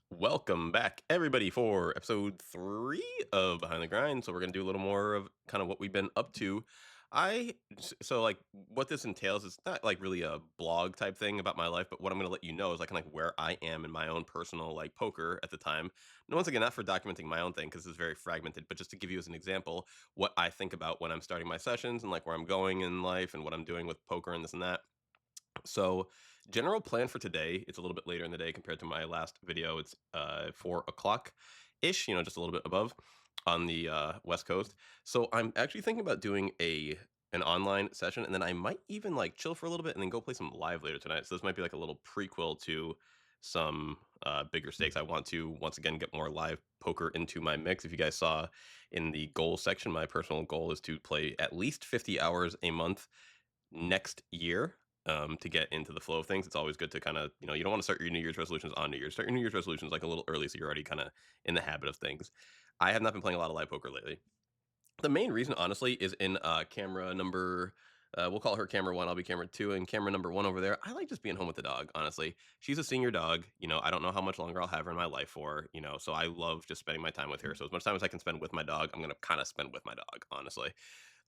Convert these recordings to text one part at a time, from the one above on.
Welcome back, everybody, for episode 3 of Behind the Grind. So we're gonna do a little more of kind of what we've been up to. Like what this entails is not like really a blog type thing about my life, but what I'm gonna let you know is like kind of like where I am in my own personal like poker at the time. And once again, not for documenting my own thing because it's very fragmented, but just to give you as an example what I think about when I'm starting my sessions and like where I'm going in life and what I'm doing with poker and this and that. So, general plan for today, it's a little bit later in the day compared to my last video. It's 4 o'clock ish, just a little bit above on the West Coast. So, I'm actually thinking about doing an online session, and then I might even like chill for a little bit and then go play some live later tonight. So, this might be like a little prequel to some bigger stakes. I want to once again get more live poker into my mix. If you guys saw in the goal section, my personal goal is to play at least 50 hours a month next year, to get into the flow of things. It's always good to kind of, you don't want to start your New Year's resolutions on New Year's. Start your New Year's resolutions like a little early so you're already kind of in the habit of things. I have not been playing a lot of live poker lately. The main reason, honestly, is in camera number. We'll call her camera one. I'll be camera two, and camera number one over there. I like just being home with the dog. Honestly, she's a senior dog. I don't know how much longer I'll have her in my life for. So I love just spending my time with her. So as much time as I can spend with my dog, I'm gonna kind of spend with my dog, honestly.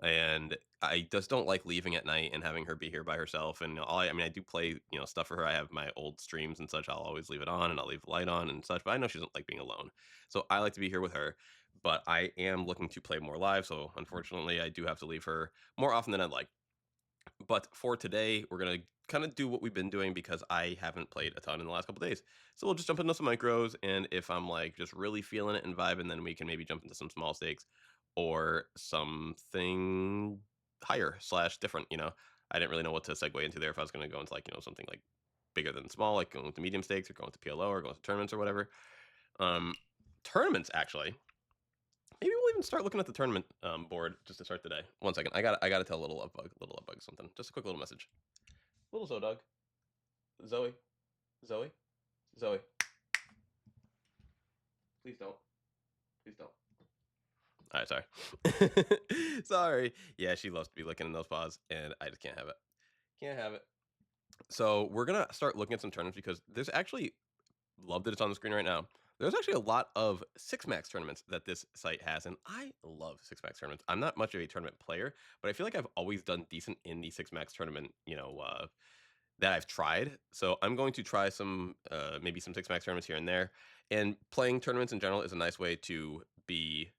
And I just don't like leaving at night and having her be here by herself. And I mean, I do play, stuff for her. I have my old streams and such. I'll always leave it on and I'll leave the light on and such. But I know she doesn't like being alone, so I like to be here with her. But I am looking to play more live, so unfortunately, I do have to leave her more often than I'd like. But for today, we're gonna kind of do what we've been doing because I haven't played a ton in the last couple days. So we'll just jump into some micros, and if I'm like just really feeling it and vibing, then we can maybe jump into some small stakes or something higher slash different. I didn't really know what to segue into there if I was gonna go into like something like bigger than small, like going to medium stakes or going to PLO or going to tournaments or whatever. Um, Tournaments actually. Maybe we'll even start looking at the tournament board just to start the day. One second, I gotta tell little love bug something. Just a quick little message. Little Zodog, Zoey, Zoey, Zoey. Please don't, please don't. All right, sorry, sorry. Yeah, she loves to be licking in those paws, and I just can't have it. Can't have it. So we're gonna start looking at some tournaments because there's actually love that it's on the screen right now. There's actually a lot of six max tournaments that this site has, and I love six max tournaments. I'm not much of a tournament player, but I feel like I've always done decent in the six max tournament, that I've tried. So I'm going to try some, maybe some six max tournaments here and there. And playing tournaments in general is a nice way to be,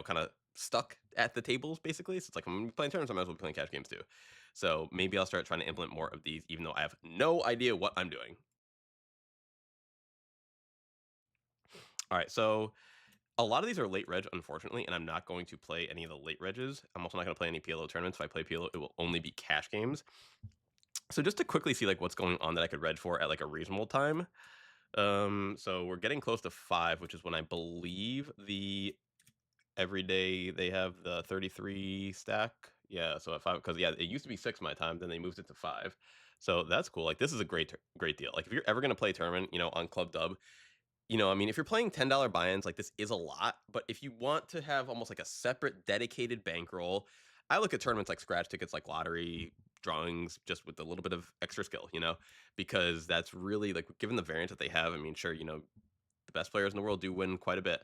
kind of stuck at the tables basically. So it's like I'm playing tournaments, I might as well be playing cash games too. So maybe I'll start trying to implement more of these, even though I have no idea what I'm doing. All right, so a lot of these are late reg, unfortunately, and I'm not going to play any of the late regs. I'm also not going to play any PLO tournaments. If I play PLO, it will only be cash games. So just to quickly see like what's going on that I could reg for at like a reasonable time. So we're getting close to 5, which is when I believe the every day they have the 33 stack. Yeah, so at 5, because yeah, it used to be 6 my time, then they moved it to 5. So that's cool. Like this is a great deal. Like if you're ever going to play a tournament, on Club Dub, I mean, if you're playing $10 buy-ins, like this is a lot, but if you want to have almost like a separate dedicated bankroll, I look at tournaments like scratch tickets, like lottery drawings, just with a little bit of extra skill, because that's really like given the variance that they have. I mean, sure, the best players in the world do win quite a bit,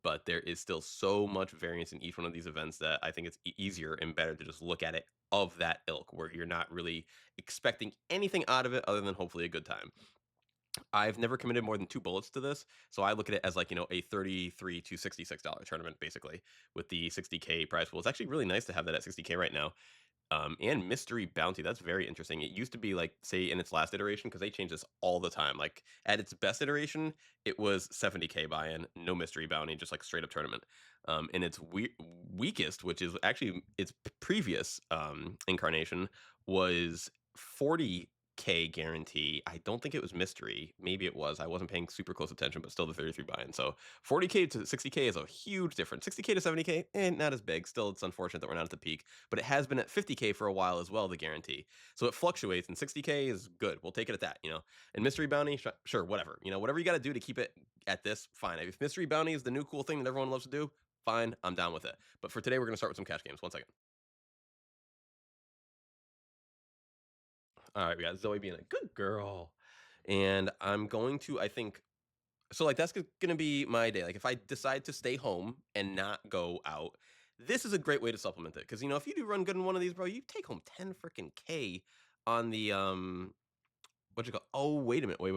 but there is still so much variance in each one of these events that I think it's easier and better to just look at it of that ilk where you're not really expecting anything out of it other than hopefully a good time. I've never committed more than 2 bullets to this, so I look at it as like, a 33 to $66 tournament basically with the 60K prize pool. It's actually really nice to have that at 60K right now. And mystery bounty, that's very interesting. It used to be like, say, in its last iteration, because they change this all the time. Like at its best iteration, it was 70K buy-in, no mystery bounty, just like straight up tournament. And its weakest, which is actually its previous incarnation, was 40K guarantee. I don't think it was mystery. Maybe it was. I wasn't paying super close attention, but still the 33 buy-in. So 40K to 60K is a huge difference. 60K to 70K, not as big. Still, it's unfortunate that we're not at the peak, but it has been at 50K for a while as well, the guarantee. So it fluctuates, and 60K is good. We'll take it at that. And mystery bounty, sure, whatever. Whatever you got to do to keep it at this, fine. If mystery bounty is the new cool thing that everyone loves to do, fine, I'm down with it. But for today, we're going to start with some cash games. One second. All right, we got Zoe being a good girl. And I'm going to, I think, so like that's gonna be my day. Like if I decide to stay home and not go out, this is a great way to supplement it. Because if you do run good in one of these, bro, you take home 10 freaking K on the what you call? Oh, wait a minute. Wait.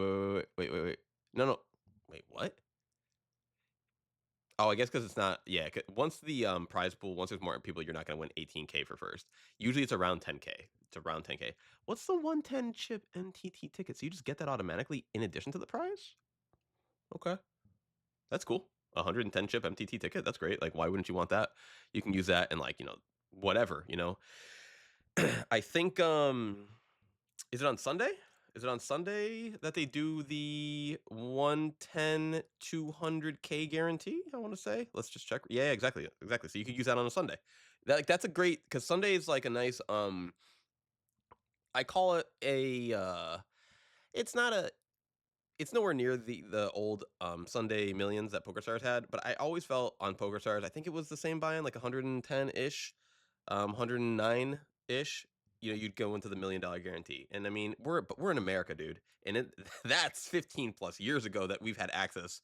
No, no. Wait, what? Oh, I guess because it's not. Yeah, once the prize pool, once there's more people, you're not gonna win 18K for first. Usually it's around 10K. It's around 10K. What's the 110 chip MTT ticket? So you just get that automatically in addition to the prize? Okay. That's cool. 110 chip MTT ticket. That's great. Like, why wouldn't you want that? You can use that in like, whatever. I think is it on Sunday? Is it on Sunday that they do the 110 200K guarantee? I want to say. Let's just check. Yeah, exactly. Exactly. So you could use that on a Sunday. That's a great cuz Sunday is like a nice I call it a it's not a it's nowhere near the old Sunday Millions that PokerStars had, but I always felt on PokerStars, I think it was the same buy-in, like 110 ish, 109 ish. You'd go into the $1 million guarantee, and I mean, we're in America, dude, and that's 15 plus years ago that we've had access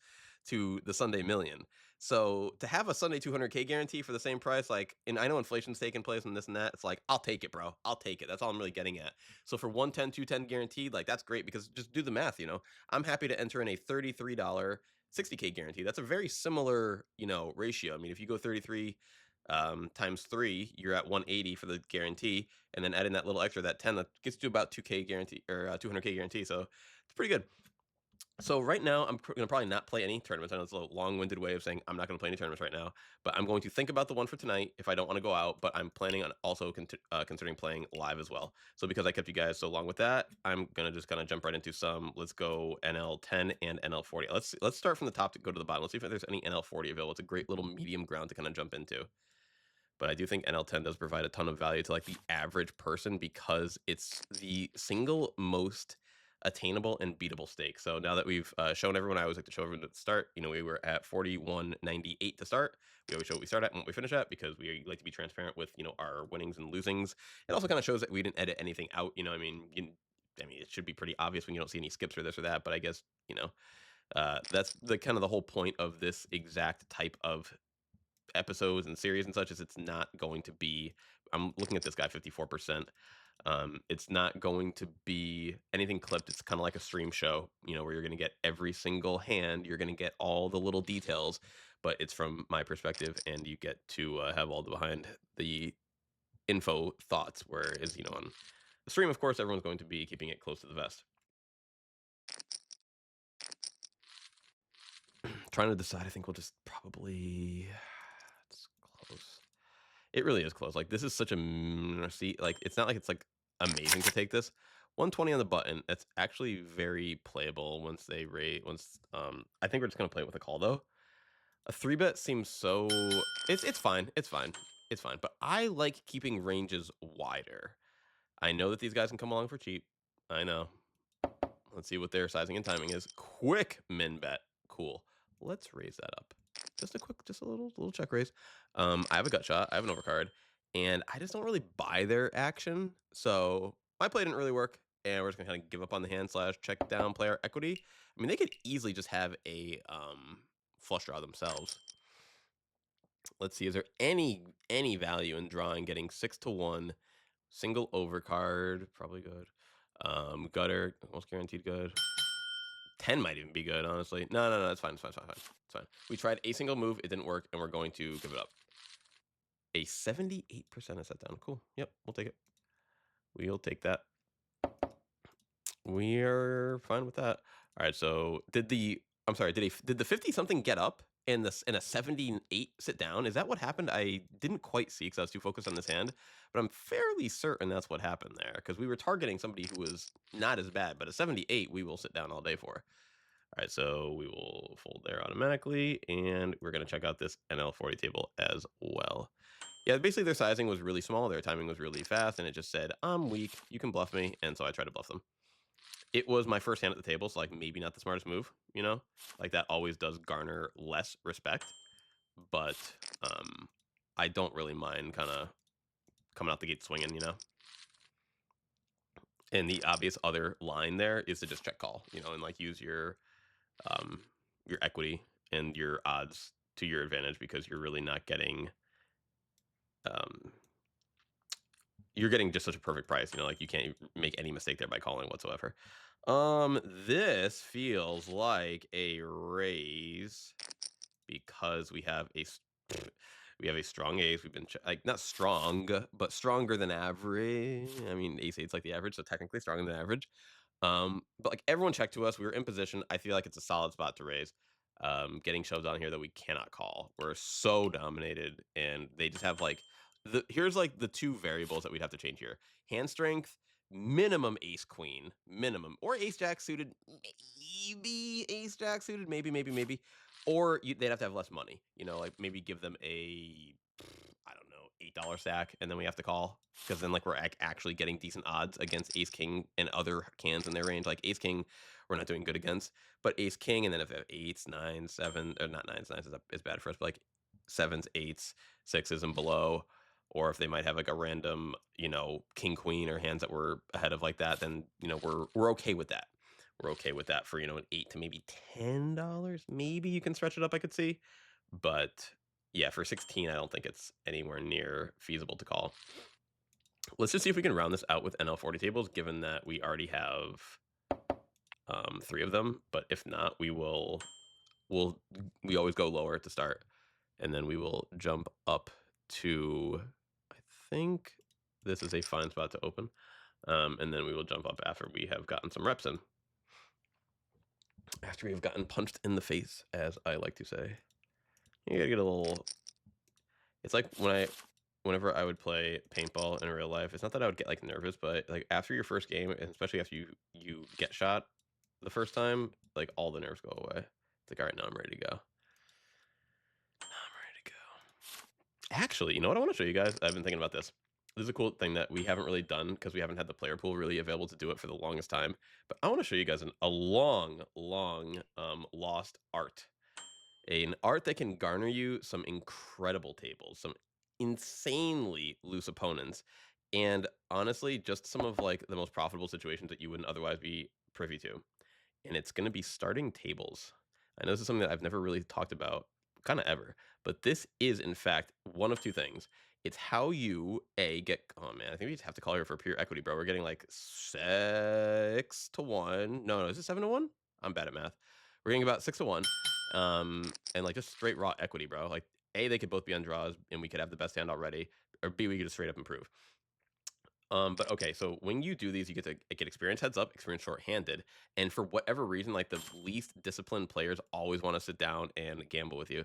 to the Sunday Million. So to have a Sunday 200K guarantee for the same price, like, and I know inflation's taking place and this and that, it's like I'll take it, bro. I'll take it. That's all I'm really getting at. So for 110, 210 guaranteed, like that's great because just do the math. I'm happy to enter in a $33 60K guarantee. That's a very similar, ratio. I mean, if you go 33 times 3, you're at 180 for the guarantee, and then add in that little extra, that 10, that gets you about 2K guarantee or 200K guarantee. So it's pretty good. So right now, I'm going to probably not play any tournaments. I know it's a long-winded way of saying I'm not going to play any tournaments right now, but I'm going to think about the one for tonight if I don't want to go out. But I'm planning on also considering playing live as well. So because I kept you guys so long with that, I'm gonna just kind of jump right into some. Let's go NL10 and NL40. Let's start from the top to go to the bottom. Let's see if there's any NL40 available. It's a great little medium ground to kind of jump into. But I do think NL10 does provide a ton of value to like the average person because it's the single most attainable and beatable stake. So now that we've shown everyone, I always like to show everyone at the start. We were at 41.98 to start. We always show what we start at and what we finish at because we like to be transparent with our winnings and losings. It also kind of shows that we didn't edit anything out. I mean, it should be pretty obvious when you don't see any skips or this or that. But I guess that's the kind of the whole point of this exact type of episodes and series and such is it's not going to be. I'm looking at this guy 54%. It's not going to be anything clipped. It's kind of like a stream show, where you're going to get every single hand. You're going to get all the little details, but it's from my perspective, and you get to have all the behind the info thoughts. Whereas, on the stream, of course, everyone's going to be keeping it close to the vest. Trying to decide. I think we'll just probably. It's close. It really is close. Like this is such a see. Like it's not like it's like amazing to take this. 120 on the button. That's actually very playable once they rate. I think we're just gonna play it with a call though. A 3-bet seems so. It's fine. It's fine. It's fine. But I like keeping ranges wider. I know that these guys can come along for cheap. I know. Let's see what their sizing and timing is. Quick min bet. Cool. Let's raise that up. Just a little check raise. I have a gut shot. I have an overcard, and I just don't really buy their action. So my play didn't really work, and we're just gonna kind of give up on the hand / check down player equity. I mean, they could easily just have a flush draw themselves. Let's see. Is there any value in drawing getting 6-1 single overcard? Probably good. Gutter almost guaranteed good. 10 might even be good, honestly. No, it's fine. It's fine. We tried a single move, it didn't work, and we're going to give it up. A 78% is set down. Cool. Yep, we'll take it. We'll take that. We're fine with that. All right. So did the 50 something get up and a 78 sit down? Is that what happened? I didn't quite see because I was too focused on this hand, but I'm fairly certain that's what happened there because we were targeting somebody who was not as bad, but a 78 we will sit down all day for. All right, so we will fold there automatically, and we're going to check out this NL40 table as well. Yeah, basically their sizing was really small, their timing was really fast, and it just said, I'm weak, you can bluff me, and so I tried to bluff them. It was my first hand at the table, so like maybe not the smartest move, Like that always does garner less respect, but I don't really mind kind of coming out the gate swinging, And the obvious other line there is to just check call, you know, and like use your equity and your odds to your advantage because you're really not getting um you're getting just such a perfect price, you know, like you can't make any mistake there by calling whatsoever. This feels like a raise because we have we have a strong ace. We've been like not strong, but stronger than average. I mean, ace eight's like the average, so technically stronger than average. But like everyone checked to us, we were in position. I feel like it's a solid spot to raise. Getting shoved on here that we cannot call. We're so dominated, and they just have like here's like the two variables that we'd have to change here: hand strength, minimum ace queen, minimum, or ace jack suited, maybe ace jack suited, maybe, or they'd have to have less money. You know, like maybe give them a I don't know, $8 stack, and then we have to call because then like we're actually getting decent odds against Ace King and other cans in their range. Like Ace King, we're not doing good against, but Ace King, and then if they have eights, nines, seven, or not nines, nines is bad for us, but like sevens, eights, sixes, and below, or if they might have like a random, you know, King Queen or hands that were ahead of like that, then you know we're okay with that. We're okay with that for, you know, an $8 to maybe $10. Maybe you can stretch it up. I could see, but yeah, for 16, I don't think it's anywhere near feasible to call. Let's just see if we can round this out with NL40 tables, given that we already have 3 of them. But if not, we always go lower at the start, and then we will jump up to, I think this is a fine spot to open, and then we will jump up after we have gotten some reps in. After we have gotten punched in the face, as I like to say. You gotta get a little. It's like whenever I would play paintball in real life, it's not that I would get like nervous, but like after your first game, and especially after you get shot the first time, like all the nerves go away. It's like, all right, now I'm ready to go. Now I'm ready to go. Actually, you know what I want to show you guys? I've been thinking about this. This is a cool thing that we haven't really done because we haven't had the player pool really available to do it for the longest time. But I want to show you guys a long lost art. An art that can garner you some incredible tables, some insanely loose opponents, and honestly, just some of like the most profitable situations that you wouldn't otherwise be privy to. And it's going to be starting tables. I know this is something that I've never really talked about kind of ever, but this is in fact one of two things. It's how you get. Oh man, I think we just have to call here for pure equity, bro. We're getting like 6-1. No, is it 7-1? I'm bad at math. We're getting about 6-1, and like just straight raw equity, bro. Like A, they could both be on draws, and we could have the best hand already, or B, we could just straight up improve. But okay, so when you do these, you get to get experience heads up, experience short-handed, and for whatever reason, like the least disciplined players always want to sit down and gamble with you.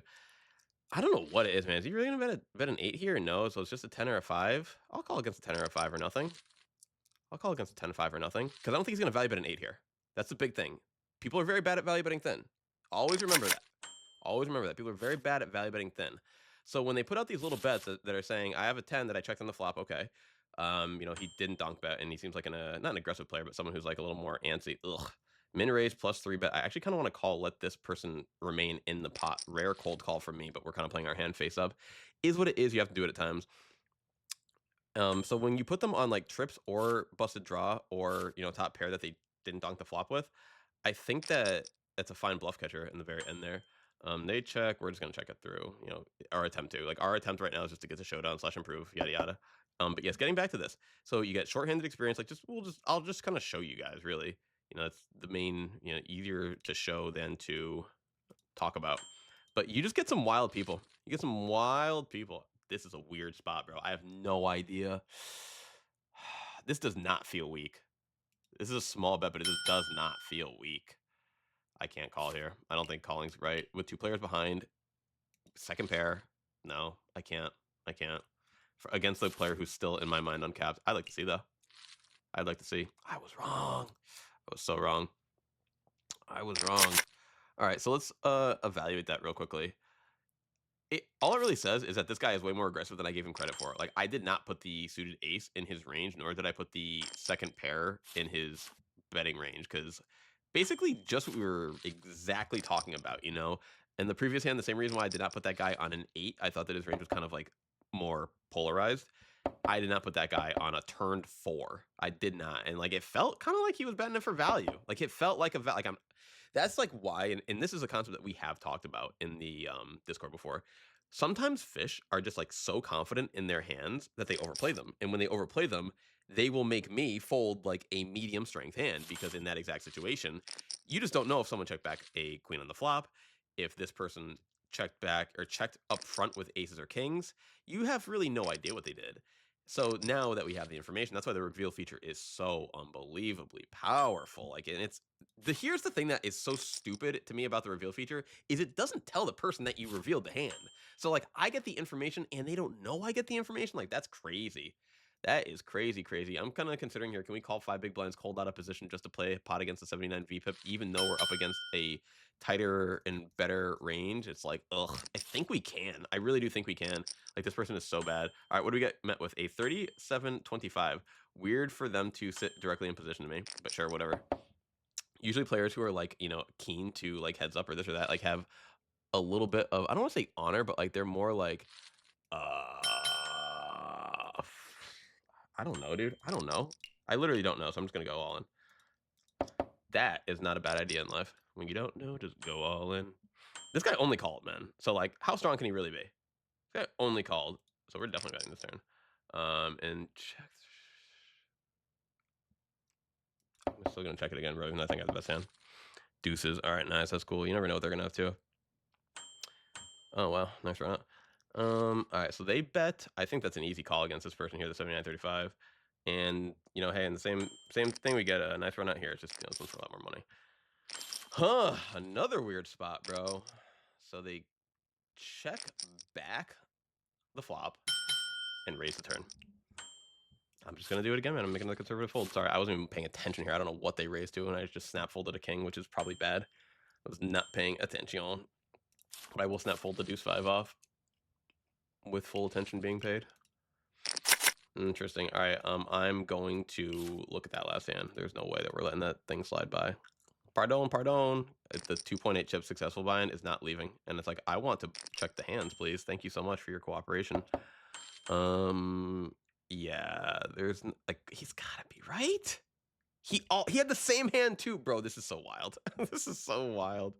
I don't know what it is, man. Is he really gonna bet an 8 here? No, so it's just a 10 or a 5. I'll call against a 10 or a 5 or nothing. I'll call against a 10 or 5 or nothing because I don't think he's gonna value bet an 8 here. That's the big thing. People are very bad at value betting thin. Always remember that. Always remember that. People are very bad at value betting thin. So when they put out these little bets that are saying, I have a 10 that I checked on the flop, okay. You know, he didn't donk bet, and he seems like not an aggressive player, but someone who's like a little more antsy. Ugh. Min raise plus 3 bet. I actually kind of want to call, let this person remain in the pot. Rare cold call from me, but we're kind of playing our hand face up. Is what it is. You have to do it at times. So when you put them on like trips or busted draw or, you know, top pair that they didn't donk the flop with, I think that that's a fine bluff catcher in the very end there. They check. We're just gonna check it through. You know, our attempt to like our attempt right now is just to get to showdown / improve, yada yada. But yes, getting back to this. So you get shorthanded experience. Like I'll just kind of show you guys really. You know, it's the main. You know, easier to show than to talk about. But you just get some wild people. You get some wild people. This is a weird spot, bro. I have no idea. This does not feel weak. This is a small bet, but it just does not feel weak. I can't call here. I don't think calling's right. With 2 players behind, second pair. No, I can't. I can't. Against the player who's still in my mind uncapped. I'd like to see, though. I'd like to see. I was wrong. I was so wrong. I was wrong. All right, so let's evaluate that real quickly. All it really says is that this guy is way more aggressive than I gave him credit for. Like, I did not put the suited ace in his range, nor did I put the second pair in his betting range, because basically just what we were exactly talking about, you know? And the previous hand, the same reason why I did not put that guy on an 8, I thought that his range was kind of like more polarized. I did not put that guy on a turned 4. I did not, and, like, it felt kinda like he was betting it for value. Like, it felt like a like, I'm that's, like, why and this is a concept that we have talked about in the, Discord before. Sometimes fish are just, like, so confident in their hands that they overplay them, and when they overplay them, they will make me fold, like, a medium strength hand because in that exact situation, you just don't know if someone checked back a queen on the flop, if this person checked back or checked up front with aces or kings, you have really no idea what they did. So now that we have the information, that's why the reveal feature is so unbelievably powerful. Like, and here's the thing that is so stupid to me about the reveal feature is it doesn't tell the person that you revealed the hand. So like, I get the information and they don't know I get the information. Like, that's crazy. That is crazy, crazy. I'm kind of considering here. Can we call 5 big blinds cold out of position just to play a pot against the 79 VPIP, even though we're up against a tighter and better range? It's like, ugh. I think we can. I really do think we can. Like, this person is so bad. All right, what do we get met with? A 37-25. Weird for them to sit directly in position to me, but sure, whatever. Usually players who are like, keen to like heads up or this or that, like have a little bit of, I don't want to say honor, but like they're more like, uh, I don't know, dude. I don't know. I literally don't know, so I'm just gonna go all in. That is not a bad idea in life. When you don't know, just go all in. This guy only called, man. So like, how strong can he really be? This guy only called, so we're definitely betting this turn. And check. I'm still gonna check it again, bro. Even though I think I have the best hand. Deuces. All right, nice. That's cool. You never know what they're gonna have too. Oh wow, nice run out. All right, so they bet. I think that's an easy call against this person here, the 79-35. And hey, in the same thing, we get a nice run out here. It's just this one's for a lot more money. Huh? Another weird spot, bro. So they check back the flop and raise the turn. I'm just gonna do it again, man. I'm making the conservative fold. Sorry, I wasn't even paying attention here. I don't know what they raised to, and I just snap folded a king, which is probably bad. I was not paying attention. But I will snap fold the deuce 5 off with full attention being paid. Interesting. All right, I'm going to look at that last hand. There's no way that we're letting that thing slide by. Pardon, pardon. The 2.8 chip successful buy-in is not leaving, and it's like, I want to check the hands, please. Thank you so much for your cooperation. Yeah, there's like, he's gotta be right. He had the same hand too, bro. This is so wild. This is so wild.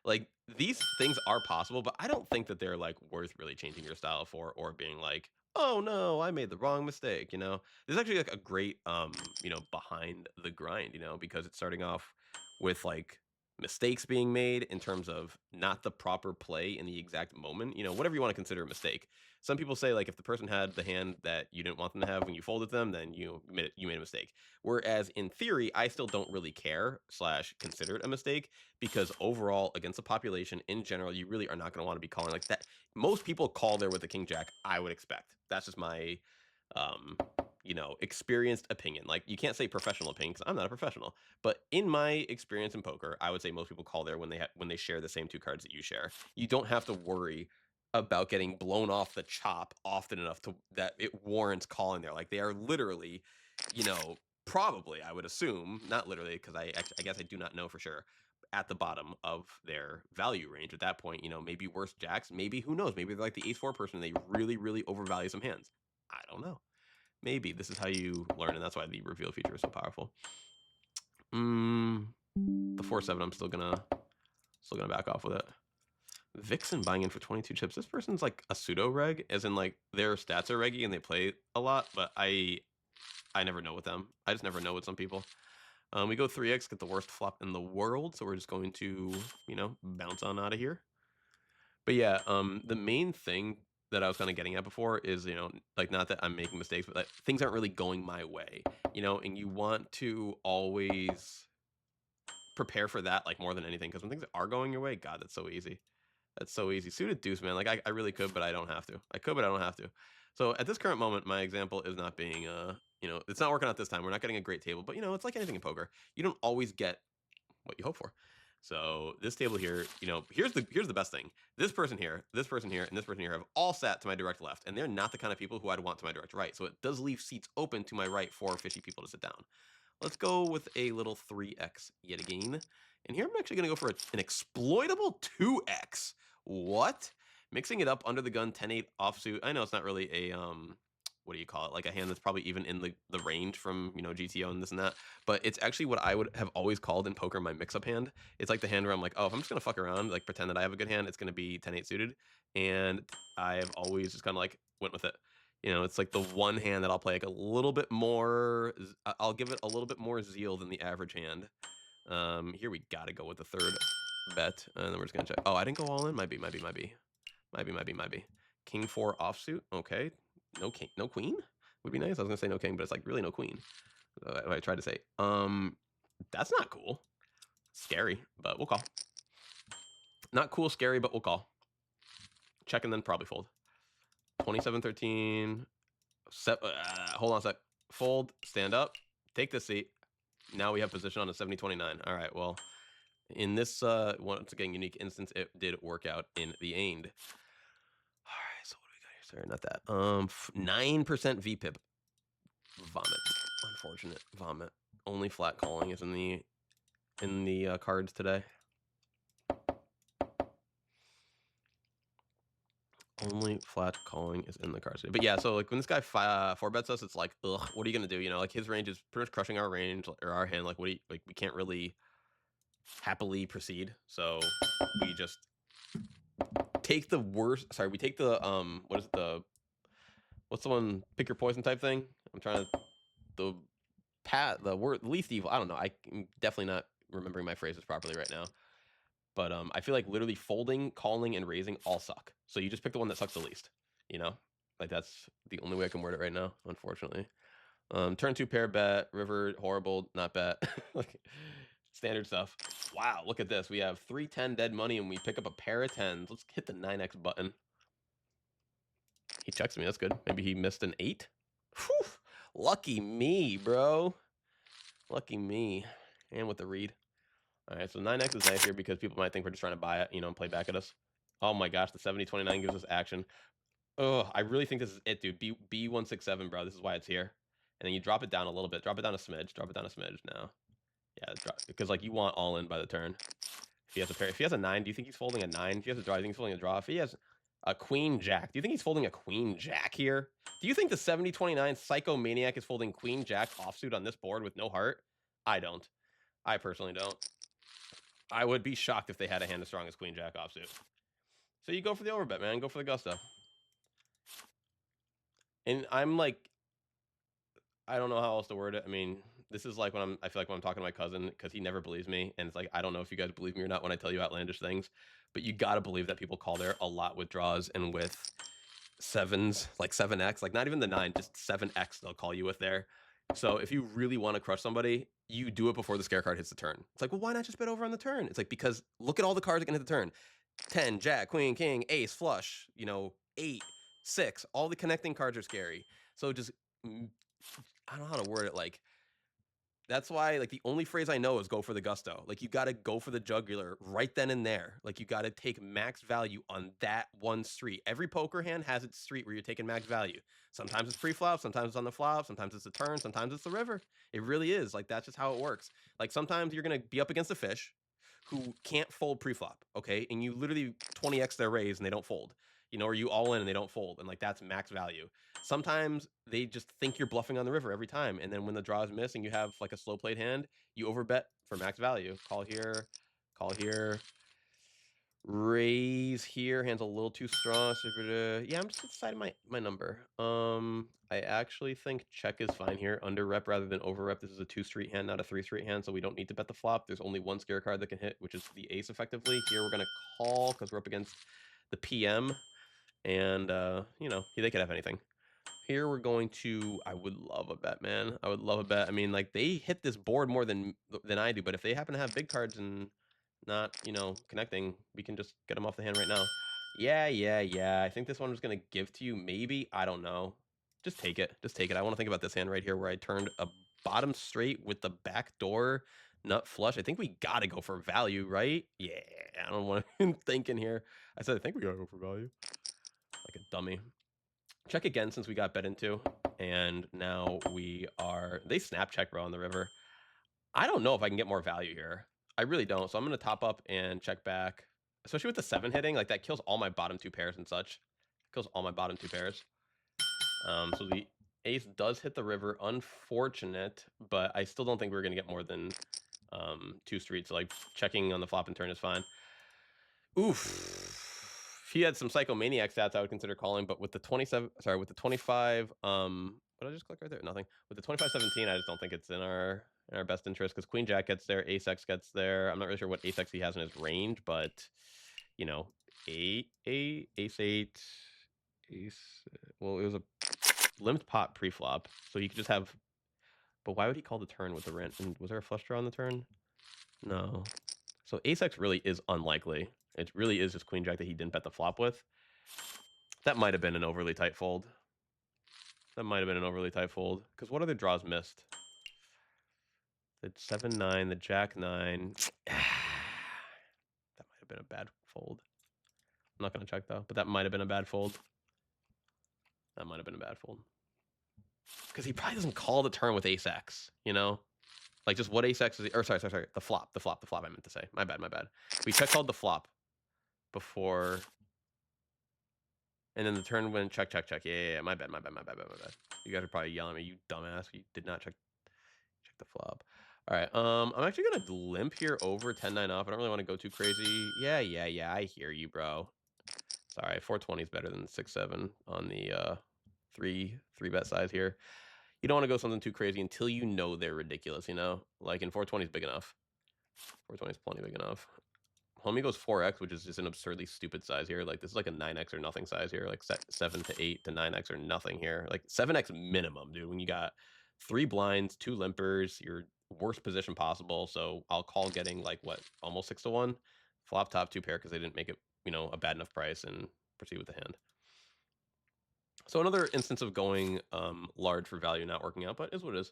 Like, these things are possible, but I don't think that they're like worth really changing your style for or being like, oh no, I made the wrong mistake. There's actually like a great behind the grind, because it's starting off with like mistakes being made in terms of not the proper play in the exact moment, whatever you want to consider a mistake. Some people say like if the person had the hand that you didn't want them to have when you folded them, then you made a mistake. Whereas in theory, I still don't really care / consider it a mistake because overall against the population in general, you really are not going to want to be calling like that. Most people call there with the king jack, I would expect. That's just my experienced opinion. Like, you can't say professional opinion because I'm not a professional, but in my experience in poker, I would say most people call there when they share the same two cards that you share. You don't have to worry about getting blown off the chop often enough to that it warrants calling there. Like, they are literally, probably, I would assume, not literally, because I guess I do not know for sure, at the bottom of their value range at that point. Maybe worse jacks, maybe, who knows, maybe they're like the ace-4 person and they really, really overvalue some hands. I don't know. Maybe this is how you learn, and that's why the reveal feature is so powerful. The 4-7, I'm still gonna back off with it. Vixen buying in for 22 chips. This person's like a pseudo reg, as in like their stats are reggy and they play a lot, but I never know with them. I just never know with some people. We go 3x, get the worst flop in the world, so we're just going to bounce on out of here. But yeah, the main thing that I was kind of getting at before is, like, not that I'm making mistakes, but that things aren't really going my way, and you want to always prepare for that, like, more than anything, because when things are going your way, God, that's so easy. That's so easy. Suited deuce, man. Like, I really could, but I don't have to. I could, but I don't have to. So at this current moment, my example is not being, it's not working out this time. We're not getting a great table, but, it's like anything in poker. You don't always get what you hope for. So this table here, here's the best thing. This person here, and this person here have all sat to my direct left, and they're not the kind of people who I'd want to my direct right. So it does leave seats open to my right for 50 people to sit down. Let's go with a little 3x yet again. And here I'm actually going to go for an exploitable 2x. What? Mixing it up under the gun 10-8 offsuit. I know it's not really a what do you call it? Like a hand that's probably even in the range from, you know, GTO and this and that. But it's actually what I would have always called in poker my mix-up hand. It's like the hand where I'm like, oh, if I'm just gonna fuck around, like pretend that I have a good hand, it's gonna be 10-8 suited. And I've always just kind of like went with it. You know, it's like the one hand that I'll play like a little bit more. I'll give it a little bit more zeal than the average hand. Here we gotta go with the third bet, and then we're just gonna check. Oh, I didn't go all in. Might be. King 4 offsuit. Okay, no king, no queen would be nice. I was gonna say no king, but it's like really no queen. I tried to say. That's not cool. Scary, but we'll call. Not cool, scary, but we'll call. Check and then probably fold. 27-13. Hold on a sec. Fold. Stand up. Take the seat. Now we have position on a 70-29. All right. Well, in this once again unique instance, it did work out in the end. All right. So what do we got here, sir? Not that. 9% VPIP. Vomit. Unfortunate. Vomit. Only flat calling is in the cards today. Only flat calling is in the cards today. But yeah, so like when this guy 4-bets us, it's like, ugh, what are you gonna do? You know, like his range is pretty much crushing our range or our hand. Like, what do you like? We can't really happily proceed. So we just take the worst. Sorry, we take the what is the what's the one, pick your poison type thing? I'm trying to the word least evil. I don't know. I'm definitely not remembering my phrases properly right now. But I feel like literally folding, calling, and raising all suck. So you just pick the one that sucks the least. You know, like that's the only way I can word it right now. Unfortunately, turn 2 pair bet, river horrible, not bet. Like standard stuff. Wow, look at this. We have 3-10 dead money, and we pick up a pair of 10s. Let's hit the 9x button. He checks me. That's good. Maybe he missed an 8. Whew. Lucky me, bro. Lucky me. And with the read. All right, so 9x is nice here because people might think we're just trying to buy it, you know, and play back at us. Oh my gosh, the 70-29 gives us action. Oh, I really think this is it, dude. B167, bro. This is why it's here. And then you drop it down a little bit. Drop it down a smidge. Drop it down a smidge now. Yeah, drop, because like you want all in by the turn. If he has a pair, if he has a 9, do you think he's folding a 9? If he has a draw, do you think he's folding a draw? If he has a queen jack, do you think he's folding a queen jack here? Do you think the 70-29 psychomaniac is folding queen jack offsuit on this board with no heart? I don't. I personally don't. I would be shocked if they had a hand as strong as queen jack offsuit. So you go for the overbet, man. Go for the gusto. And I'm like, I don't know how else to word it. I mean, this is like when I feel like when I'm talking to my cousin, because he never believes me. And it's like, I don't know if you guys believe me or not when I tell you outlandish things, but you got to believe that people call there a lot with draws and with 7s, like 7x, like not even the 9, just 7x they'll call you with there. So if you really want to crush somebody, you do it before the scare card hits the turn. It's like, well, why not just bet over on the turn? It's like, because look at all the cards that can hit the turn. 10, jack, queen, king, ace, flush, you know, 8, 6. All the connecting cards are scary. So just, I don't know how to word it. Like, that's why, like, the only phrase I know is go for the gusto. Like, you got to go for the jugular right then and there. Like, you got to take max value on that one street. Every poker hand has its street where you're taking max value. Sometimes it's pre-flop, sometimes it's on the flop, sometimes it's the turn, sometimes it's the river. It really is. Like, that's just how it works. Like, sometimes you're going to be up against a fish who can't fold pre-flop, okay? And you literally 20x their raise and they don't fold. You know, or you all in and they don't fold. And, like, that's max value. Sometimes they just think you're bluffing on the river every time. And then when the draw is missing, you have like a slow played hand, you overbet for max value. Call here, raise here. Hand's a little too strong. So yeah, I'm just deciding my number. I actually think check is fine here. Under rep rather than over rep. This is a 2-street hand, not a 3-street hand, so we don't need to bet the flop. There's only one scare card that can hit, which is the ace effectively. Here we're gonna call because we're up against the PM. And you know, they could have anything. Here we're going to, I would love a bet, man. I would love a bet. I mean, like, they hit this board more than I do, but if they happen to have big cards and not, you know, connecting, we can just get them off the hand right now. Yeah. I think this one was going to give to you, maybe. I don't know. Just take it. I want to think about this hand right here where I turned a bottom straight with the back door nut flush. I think we got to go for value, right? Yeah, I don't want to think in here. I said, I think we got to go for value. Like a dummy. Check again since we got bet into, and now we are, they snap check, bro, on the river. I don't know if I can get more value here. I really don't. So I'm going to top up and check back, especially with the 7 hitting. Like, that kills all my bottom 2 pairs and such. Kills all my bottom 2 pairs. So Ace does hit the river. Unfortunate, but I still don't think we're going to get more than 2 streets. So like checking on the flop and turn is fine. Oof. If he had some Psychomaniac stats, I would consider calling, but with the 27, sorry, with the 25, what did I just click right there? Nothing. With the 25-17, I just don't think it's in our best interest because Queen Jack gets there, Ace X gets there. I'm not really sure what Ace X he has in his range, but you know, Ace 8, Ace. Well, it was a limped pot pre-flop, so he could just have. But why would he call the turn with the rent? And was there a flush draw on the turn? No. So Ace X really is unlikely. It really is just Queen Jack that he didn't bet the flop with. That might have been an overly tight fold. Because what other draws missed? The 7-9, the Jack 9. That might have been a bad fold. I'm not going to check though, but that might have been a bad fold. Because he probably doesn't call the turn with Ace X, you know? Like just what Ace X is, or sorry, the flop I meant to say. My bad. We check called the flop before, and then the turn went check. Yeah, my bad. You guys are probably yelling at me, you dumbass. You did not check the flop. All right, I'm actually gonna limp here over 10-9 off. I don't really want to go too crazy. Yeah, I hear you, bro. Sorry, 420 is better than 6-7 on the three bet size here. You don't want to go something too crazy until you know they're ridiculous, you know? Like, in 420 is big enough. 420 is plenty big enough. Homie goes 4x, which is just an absurdly stupid size here. Like, this is like a 9x or nothing size here. Like, 7 to 8 to 9x or nothing here. Like, 7x minimum, dude, when you got 3 blinds, 2 limpers, your worst position possible. So I'll call getting, like, what, almost 6-1? Flop top 2 pair because they didn't make it, you know, a bad enough price and proceed with the hand. So another instance of going large for value not working out, but is what it is.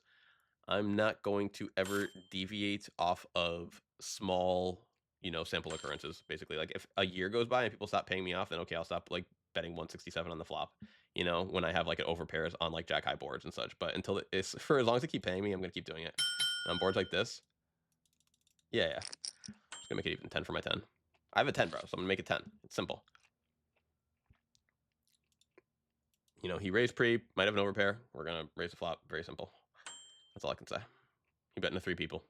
I'm not going to ever deviate off of small, you know, sample occurrences. Basically, like if a year goes by and people stop paying me off, then okay, I'll stop like betting 167 on the flop. You know, when I have like an overpairs on like jack high boards and such. But until it's for as long as they keep paying me, I'm gonna keep doing it. On boards like this, yeah, just gonna make it even 10 for my 10. I have a 10, bro, so I'm gonna make it 10. It's simple. You know, he raised pre, might have an overpair. We're gonna raise the flop. Very simple. That's all I can say. He bet into 3 people.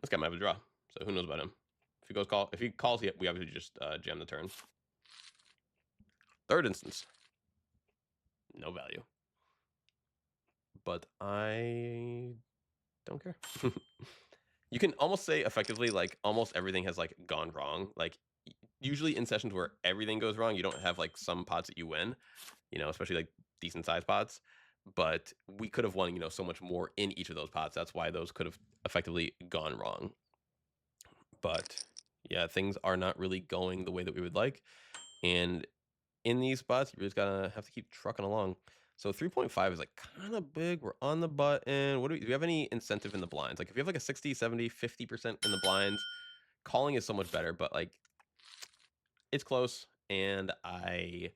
This guy might have a draw, so who knows about him. If he calls, we obviously just jam the turn. Third instance, no value. But I don't care. You can almost say effectively, like, almost everything has, like, gone wrong. Like, usually in sessions where everything goes wrong, you don't have, like, some pots that you win, you know, especially, like, decent-sized pots. But we could have won, you know, so much more in each of those pots. That's why those could have effectively gone wrong. But, yeah, things are not really going the way that we would like. And in these spots, you're just gonna have to keep trucking along. So 3.5 is like kind of big. We're on the button. Do we have any incentive in the blinds? Like if you have like a 60, 70, 50% in the blinds, calling is so much better, but like it's close and I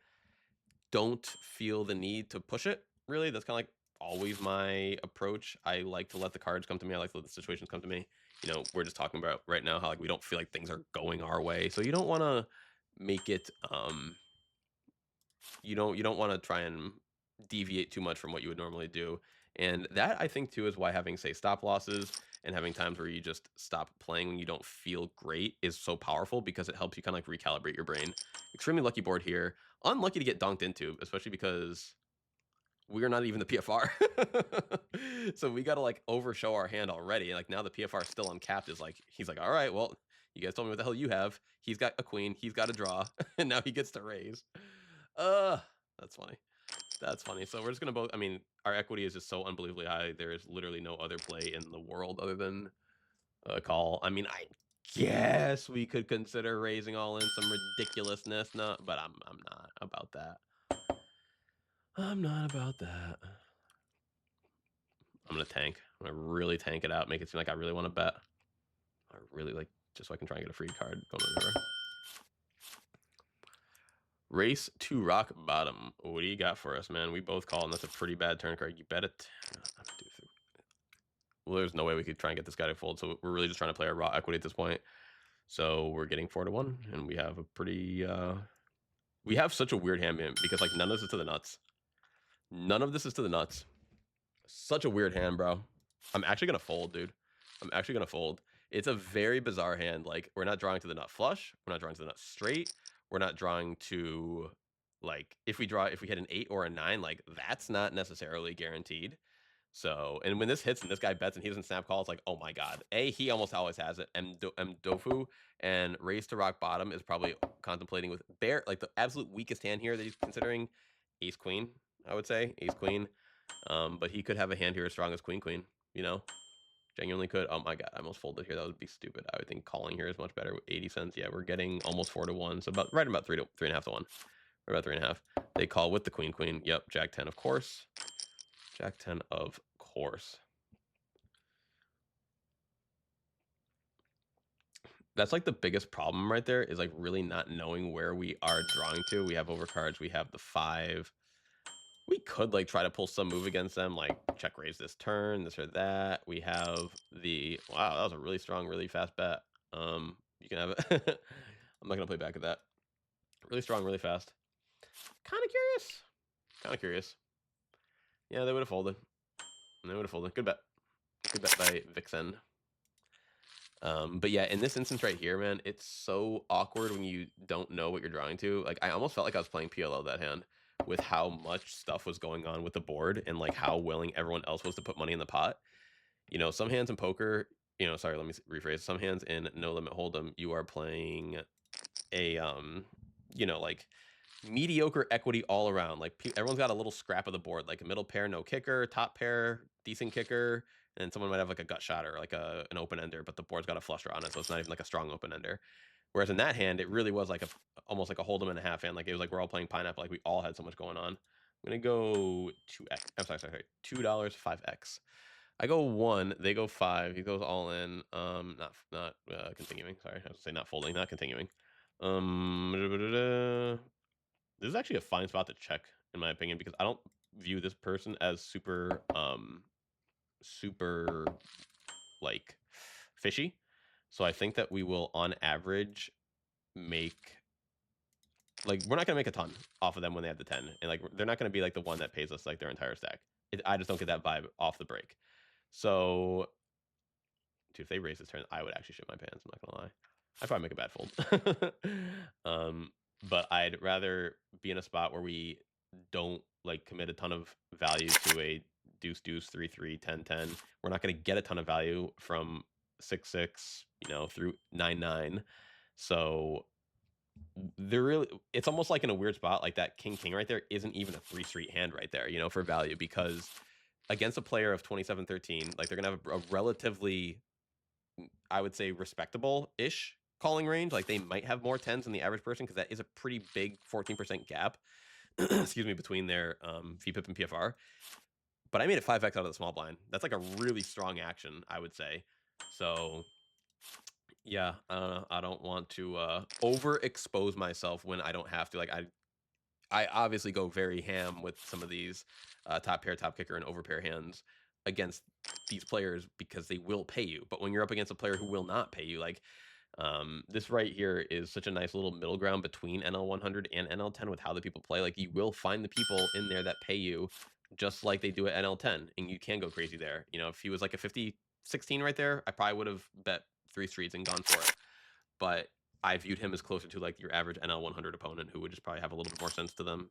don't feel the need to push it really. That's kind of like always my approach. I like to let the cards come to me. I like to let the situations come to me. You know, we're just talking about right now how like we don't feel like things are going our way. So you don't want to make it you don't want to try and deviate too much from what you would normally do. And that I think too is why having say stop losses and having times where you just stop playing when you don't feel great is so powerful because it helps you kind of like recalibrate your brain. Extremely lucky board here. Unlucky to get dunked into, especially because we're not even the PFR. So we got to like overshow our hand already. Like now the PFR still uncapped is like, he's like, all right, well, you guys told me what the hell you have. He's got a queen, he's got a draw, and now he gets to raise. That's funny. That's funny. So we're just gonna both. I mean, our equity is just so unbelievably high. There is literally no other play in the world other than a call. I mean, I guess we could consider raising all in some ridiculousness. No, but I'm not about that. I'm not about that. I'm gonna tank. I'm gonna really tank it out. Make it seem like I really want to bet. I really like just so I can try and get a free card going to the river. Race to rock bottom. What do you got for us, man? We both call, and that's a pretty bad turn card. You bet it. Well, there's no way we could try and get this guy to fold, so we're really just trying to play our raw equity at this point. So we're getting 4-1, and we have a pretty We have such a weird hand man because like none of this is to the nuts. None of this is to the nuts. Such a weird hand, bro. I'm actually gonna fold, dude. I'm actually gonna fold. It's a very bizarre hand. Like, we're not drawing to the nut flush. We're not drawing to the nut straight. We're not drawing to, like, if we hit an 8 or a 9, like, that's not necessarily guaranteed. So, and when this hits and this guy bets and he doesn't snap call, it's like, oh my god. He almost always has it. Dofu and raise to rock bottom is probably contemplating with bear, like the absolute weakest hand here that he's considering, ace queen, I would say, ace queen. But he could have a hand here as strong as queen queen, you know? Genuinely could. Oh my god, I almost folded here. That would be stupid. I would think calling here is much better. 80 cents. Yeah, we're getting almost 4 to 1. So about 3.5 to 1. We're about 3.5. They call with the queen queen. Yep, jack 10, of course. Jack 10, of course. That's like the biggest problem right there, is like really not knowing where we are drawing to. We have overcards. We have the 5. We could like try to pull some move against them, like check raise this turn, this or that. We have the, wow, that was a really strong, really fast bet. You can have it. I'm not gonna play back at that. Really strong, really fast. Kind of curious. Kind of curious. Yeah, they would have folded. They would have folded. Good bet. Good bet by Vixen. But yeah, in this instance right here, man, it's so awkward when you don't know what you're drawing to. Like, I almost felt like I was playing PLO that hand with how much stuff was going on with the board and like how willing everyone else was to put money in the pot. You know, some hands in poker, you know, sorry, let me rephrase. Some hands in No Limit Hold'em, you are playing a, you know, like mediocre equity all around. Like everyone's got a little scrap of the board, like a middle pair, no kicker, top pair, decent kicker, and someone might have like a gut shot or like an open ender, but the board's got a flush draw on it, so it's not even like a strong open ender. Whereas in that hand, it really was like almost like a hold'em and a half hand. Like it was like we're all playing pineapple, like we all had so much going on. I'm gonna go 2x. I'm sorry, $2, 5x. I go 1, they go 5. He goes all in. Not continuing. Sorry, I was to say not folding, not continuing. This is actually a fine spot to check, in my opinion, because I don't view this person as super, super, like, fishy. So I think that we will, on average, make, like, we're not going to make a ton off of them when they have the 10. And, like, they're not going to be, like, the one that pays us, like, their entire stack. I just don't get that vibe off the break. So, dude, if they raise this turn, I would actually shit my pants. I'm not going to lie. I'd probably make a bad fold. But I'd rather be in a spot where we don't like commit a ton of value to a deuce deuce 3-3 10-10. We're not going to get a ton of value from 6-6, you know, through 9-9. So they're really, it's almost like in a weird spot, like that king king right there isn't even a 3 street hand right there, you know, for value, because against a player of 27-13, like they're gonna have a relatively, I would say, respectable-ish calling range. Like they might have more 10s than the average person, because that is a pretty big 14% gap, excuse me, between their VPIP and PFR. But I made it 5x out of the small blind. That's like a really strong action, I would say. So yeah, I don't want to overexpose myself when I don't have to. Like I obviously go very ham with some of these top pair, top kicker, and overpair hands against these players because they will pay you. But when you're up against a player who will not pay you, like this right here is such a nice little middle ground between NL100 and NL10 with how the people play. Like you will find the people in there that pay you just like they do at NL10, and you can go crazy there. You know, if he was like a 50-16 right there, I probably would have bet 3 streets and gone for it. But I viewed him as closer to like your average NL100 opponent who would just probably have a little bit more sense to them.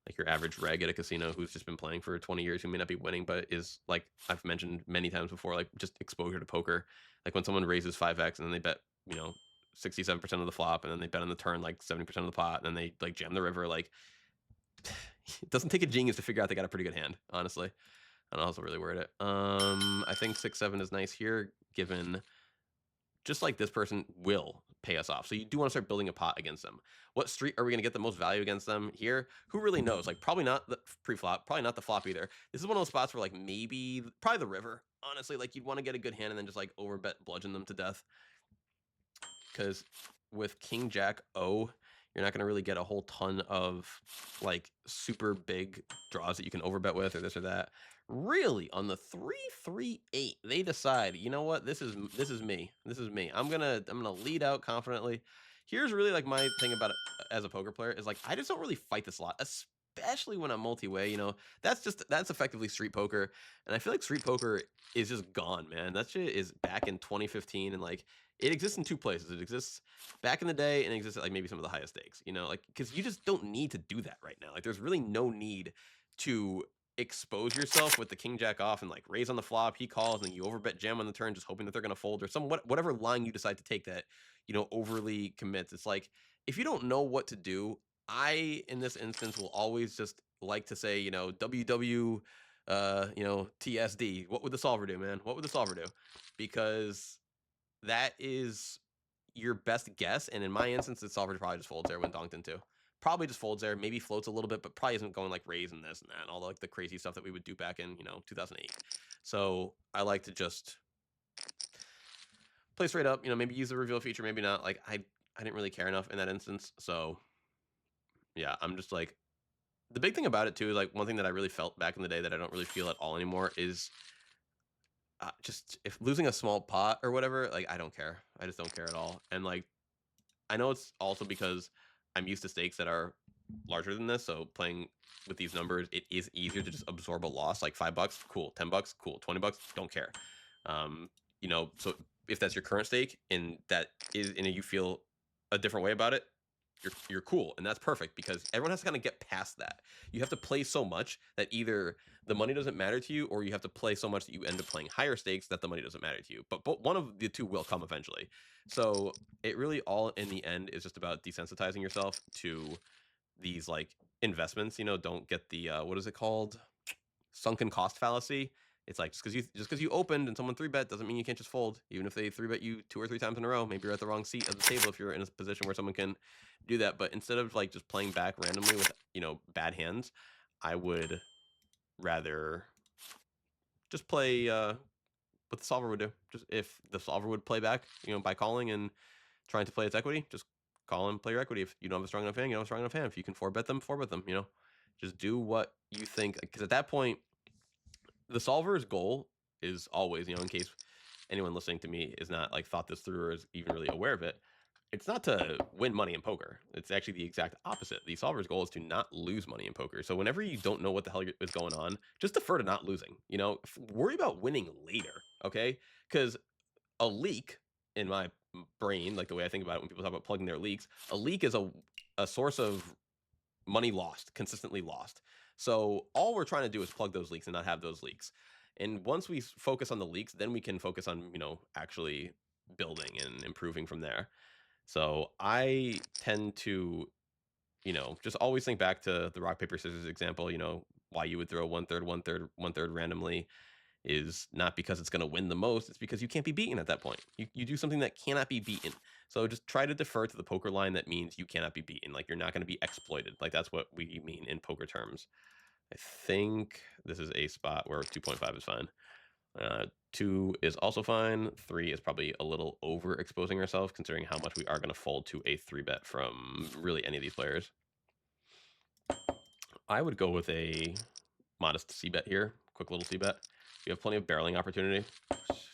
Like your average reg at a casino who's just been playing for 20 years, who may not be winning, but is, like I've mentioned many times before, like just exposure to poker. Like when someone raises 5x and then they bet, you know, 67% of the flop, and then they bet on the turn like 70% of the pot, and then they like jam the river. Like it doesn't take a genius to figure out they got a pretty good hand, honestly. I don't know how to really word it. I think 6-7 is nice here, given just like this person will pay us off. So you do want to start building a pot against them. What street are we going to get the most value against them here? Who really knows? Like probably not the pre-flop, probably not the flop either. This is one of those spots where like maybe, probably the river. Honestly, like you'd want to get a good hand and then just like overbet, bludgeon them to death. Because with King Jack O, you're not going to really get a whole ton of like super big draws that you can overbet with or this or that. Really, on the 3-3-8, they decide, you know what, this is me. This is me. I'm gonna lead out confidently. here's really like my thing about it as a poker player is like I just don't really fight this a lot, especially when I'm multi-way. That's effectively street poker, and I feel like street poker is just gone, man. That shit is back in 2015, and like it exists in two places. It exists back in the day, and it exists at like maybe some of the highest stakes. Like because you just don't need to do that right now. Like there's really no need to expose yourself with the king jack off and like raise on the flop. He calls, and you overbet jam on the turn, just hoping that they're gonna fold or whatever line you decide to take that overly commits. It's like if you don't know what to do, I in this instance will always just like to say, WW TSD. What would the solver do, man? What would the solver do? Because that is your best guess. And in my instance, the solver probably just folds there when donked into. Probably just folds there, maybe floats a little bit, but probably isn't going like raise and this and that and all like the crazy stuff that we would do back in 2008. So I like to just play straight up. Maybe use the reveal feature, maybe not. Like I didn't really care enough in that instance. So yeah, I'm just like the big thing about it too is like one thing that I really felt back in the day that I don't really feel at all anymore is just if losing a small pot or whatever, like I don't care. I just don't care at all. And like I know it's also because I'm used to stakes that are larger than this, so playing with these numbers, it is easier to just absorb a loss. Like $5, cool. $10, cool. $20, don't care. So if that's your current stake and you feel a different way about it, you're cool, and that's perfect because everyone has to kind of get past that. You have to play so much that either the money doesn't matter to you, or you have to play so much that you end up playing higher stakes that the money doesn't matter to you. But one of the two will come eventually. So it really all in the end is just about desensitizing yourself to these like investments. Don't get the what is it called? Sunken cost fallacy. It's like just because you opened and someone 3-bet doesn't mean you can't just fold. Even if they 3-bet you 2 or 3 times in a row, maybe you're at the wrong seat of the table if you're in a position where someone can do that. But instead of like just playing back randomly with bad hands, I would rather just play what the solver would do. Just if the solver would play back, by calling and trying to play its equity, just call and play your equity. If you don't have a strong enough hand, you don't have a strong enough hand. If you can 4-bet them, 4-bet them. Just do what you think, because at that point the solver's goal is always, in case anyone listening to me is not like thought this through or is even really aware of it, it's not to win money in poker. It's actually the exact opposite. The solver's goal is to not lose money in poker. So whenever you don't know what the hell is going on, just defer to not losing. Worry about winning later, okay? Because a leak, in my brain, like the way I think about it when people talk about plugging their leaks, a leak is a source of money lost, consistently lost. So all we're trying to do is plug those leaks and not have those leaks. And once we focus on the leaks, then we can focus on, actually building and improving from there. So I tend to, just always think back to the rock, paper, scissors example. Why you would throw 1/3, 1/3, 1/3 randomly is not because it's going to win the most. It's because you can't be beaten at that point. You do something that cannot be beaten. So just try to defer to the poker line that means you cannot be beaten. Like you're not going to be exploited. Like that's what we mean in poker terms. I think this is a spot where 2.5 is fine. 2 is also fine. 3 is probably a little overexposing ourselves considering how much we are going to fold to a 3-bet from really any of these players. I would go with a modest c-bet here. Quick little c-bet. We have plenty of barreling opportunity.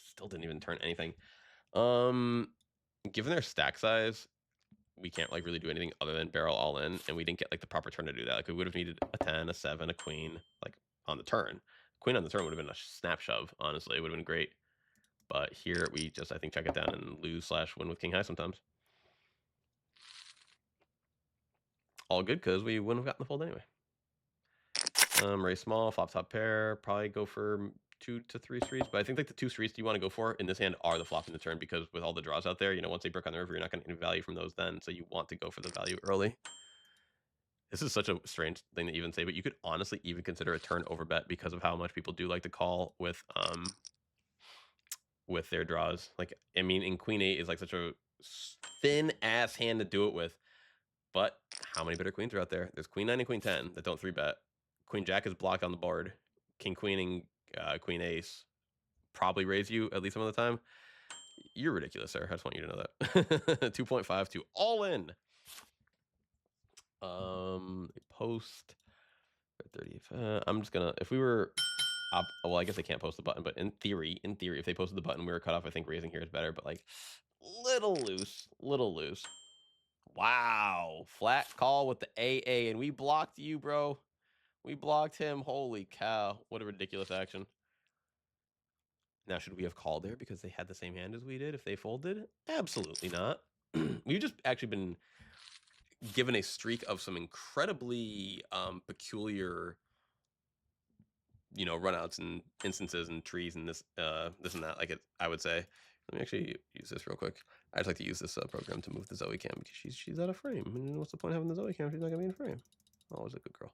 Still didn't even turn anything. Given their stack size, we can't like really do anything other than barrel all in, and we didn't get like the proper turn to do that. Like we would have needed a 10, a 7, a queen, like on the turn. Queen on the turn would have been a snap shove, honestly. It would have been great. But here we just, I think, check it down and lose/win with king high sometimes. All good because we wouldn't have gotten the fold anyway. Raise small, flop top pair, probably go for 2 to 3 streets, but I think like the 2 streets you want to go for in this hand are the flop in the turn, because with all the draws out there, once they break on the river, you're not going to get value from those then, so you want to go for the value early. This is such a strange thing to even say, but you could honestly even consider a turn over bet because of how much people do like to call with their draws. Like, I mean, in Queen 8 is like such a thin ass hand to do it with, but how many better queens are out there? There's Queen 9 and Queen 10 that don't 3-bet. Queen Jack is blocked on the board. King Queen and Queen Ace probably raise you at least some of the time. You're ridiculous, sir. I just want you to know that. 2.5 to all in. Post 30. I'm just gonna, if we were well, I guess they can't post the button, but in theory, if they posted the button, we were cut off. I think raising here is better, but like little loose. Wow. Flat call with the AA, and we blocked you, bro. We blocked him. Holy cow. What a ridiculous action. Now, should we have called there because they had the same hand as we did if they folded? Absolutely not. We've just actually been given a streak of some incredibly peculiar, runouts and instances and trees and this and that. I would say. Let me actually use this real quick. I just like to use this program to move the Zoey cam because she's out of frame. And what's the point of having the Zoey cam if she's not gonna be in frame? Always a good girl.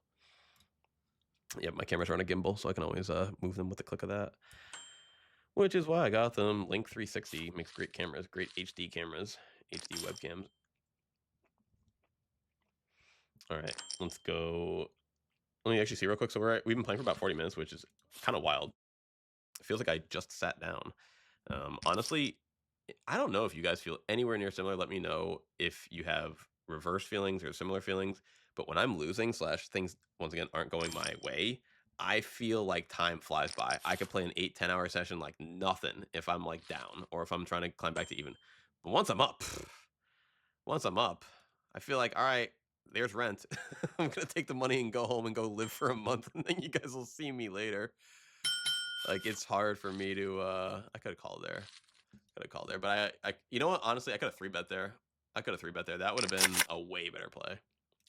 Yeah, my cameras are on a gimbal, so I can always move them with the click of that. Which is why I got them. Link 360 makes great cameras, great HD cameras, HD webcams. All right, let's go. Let me actually see real quick. So we've been playing for about 40 minutes, which is kind of wild. It feels like I just sat down. Honestly, I don't know if you guys feel anywhere near similar. Let me know if you have reverse feelings or similar feelings. But when I'm losing / things once again aren't going my way, I feel like time flies by. I could play an 8-10 hour session like nothing if I'm like down or if I'm trying to climb back to even. But once I'm up, I feel like, all right, there's rent. I'm gonna take the money and go home and go live for a month, and then you guys will see me later. Like it's hard for me to. I could have called there. But I, you know what? Honestly, I could have 3-bet there. That would have been a way better play.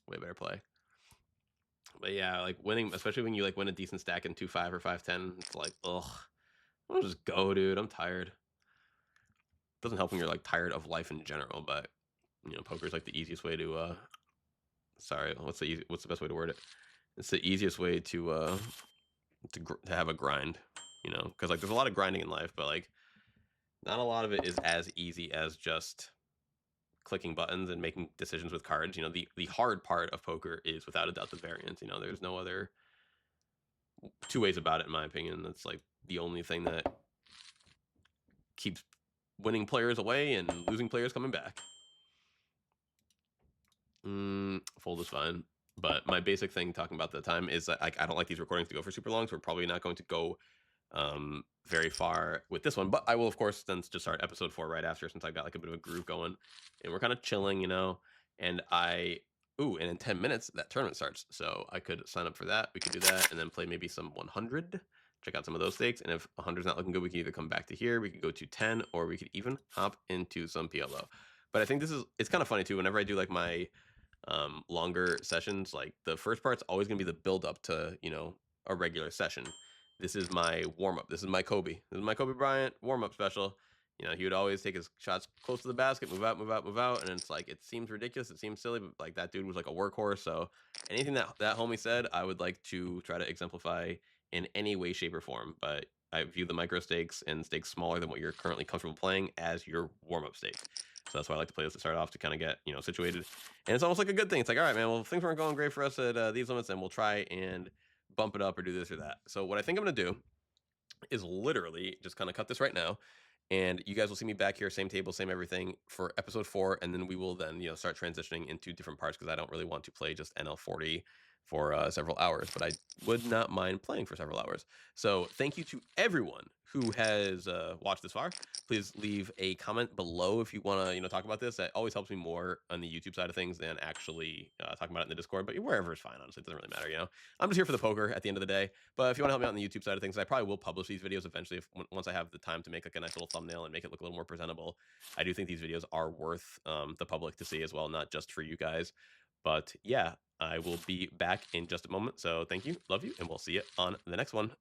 Way better play. But yeah, like winning, especially when you like win a decent stack in 2-5 or 5-10, it's like, ugh. I'll just go, dude. I'm tired. Doesn't help when you're like tired of life in general, but poker's like the easiest way to. Sorry, what's the best way to word it? It's the easiest way to have a grind, because like there's a lot of grinding in life, but like not a lot of it is as easy as just clicking buttons and making decisions with cards. The hard part of poker is without a doubt the variance. There's no other two ways about it, in my opinion. That's like the only thing that keeps winning players away and losing players coming back. Fold is fine. But my basic thing talking about the time is that I don't like these recordings to go for super long, so we're probably not going to go very far with this one. But I will, of course, then just start episode 4 right after, since I've got like a bit of a groove going. And we're kind of chilling, and and in 10 minutes, that tournament starts. So I could sign up for that. We could do that and then play maybe some 100. Check out some of those stakes. And if 100's not looking good, we can either come back to here, we could go to 10, or we could even hop into some PLO. But I think it's kind of funny too. Whenever I do like my longer sessions, like the first part's always gonna be the build up to a regular session. This is my warm up. This is my Kobe Bryant warm up special. He would always take his shots close to the basket, move out, and it's like it seems ridiculous, it seems silly, but like that dude was like a workhorse. So anything that homie said, I would like to try to exemplify in any way, shape, or form. But I view the micro stakes and stakes smaller than what you're currently comfortable playing as your warm up stake. So that's why I like to play this to start off, to kind of get situated. And it's almost like a good thing. It's like, all right, man, well, if things weren't going great for us at these limits, then we'll try and bump it up or do this or that. So what I think I'm going to do is literally just kind of cut this right now. And you guys will see me back here, same table, same everything, for episode 4. And then we will then, start transitioning into different parts, because I don't really want to play just NL40 for several hours, but I would not mind playing for several hours. So thank you to everyone who has watched this far. Please leave a comment below if you want to, talk about this. That always helps me more on the YouTube side of things than actually talking about it in the Discord. But wherever is fine, honestly. It doesn't really matter, I'm just here for the poker at the end of the day. But if you want to help me out on the YouTube side of things, I probably will publish these videos eventually once I have the time to make like a nice little thumbnail and make it look a little more presentable. I do think these videos are worth the public to see as well, not just for you guys. But yeah, I will be back in just a moment. So thank you, love you, and we'll see you on the next one.